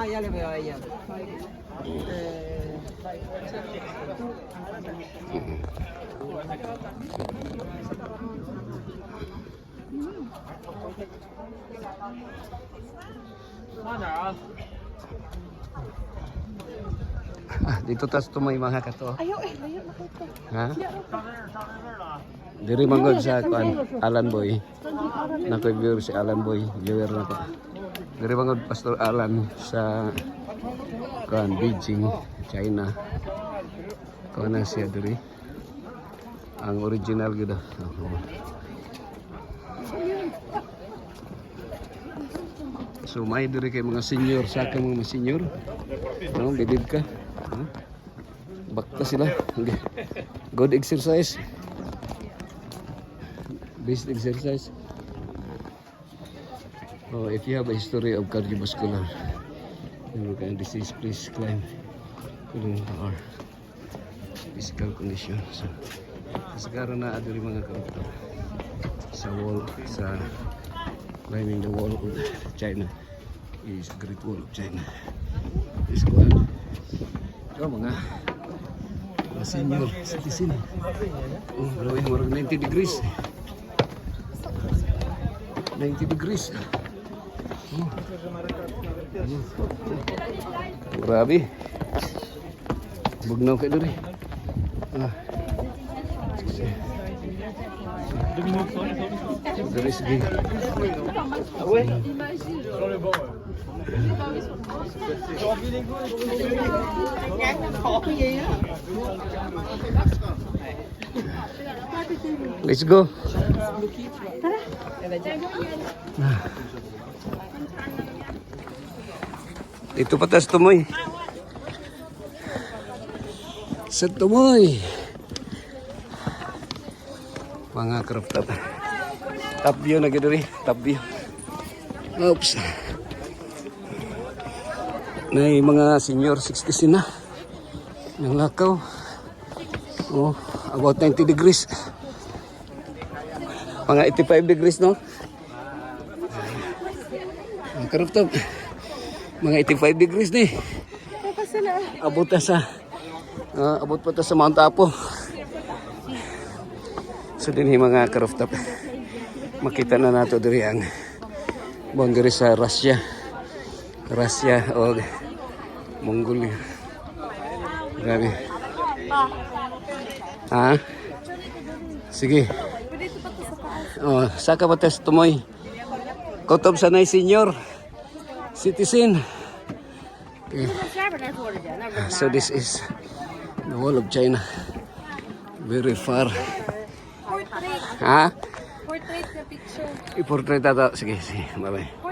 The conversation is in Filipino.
ya le veo a ella. Dito tas to may mga kato. Ayaw layo na ko. Ha? Diri manggod sa Alan Boy. Naka-viewer si Alan Boy, viewer na ko. Diri manggod Pastor Alan sa Beijing, China. Kuha na siya diri. Ang original gud. So may diri kay mga senior, sa ka mga senior. No, bidid ka. Bakta sila. Good exercise. Best exercise. Oh, if you have a history of cardiovascular disease, please climb our physical condition. So, kasagaran na adiri mga karakter sa wall, sa climbing the wall of China is Great Wall of China. Is one. Ito mga senior citizen. Oh, gawin mo 90 degrees. 90 degrees. Oh. Grabe. Bugnaw kayo diri. Dari segi. Let's go. Itu patas tumoy. Sa tumoy. Mga crop top. Top view na gito rin. Top view. Oops. Na mga senior 60 na. Nang lakaw. Oh, about 90 degrees. Mga 85 degrees, no? Mga crop top. Mga 85 degrees ni. Abot pa sa Mount Apo. So din mga ka-rooftop. Makita na nato diri ang boundary sa Russia o Mongolia. Grabe. Ha? Sige. Oh, saka pa test tumoy. Kotob sanay senior citizen. Okay. So this is the wall of China. Very far. Portrait. Ha? Portrait na picture. I-portrait ata. Sige, sige. Bye-bye.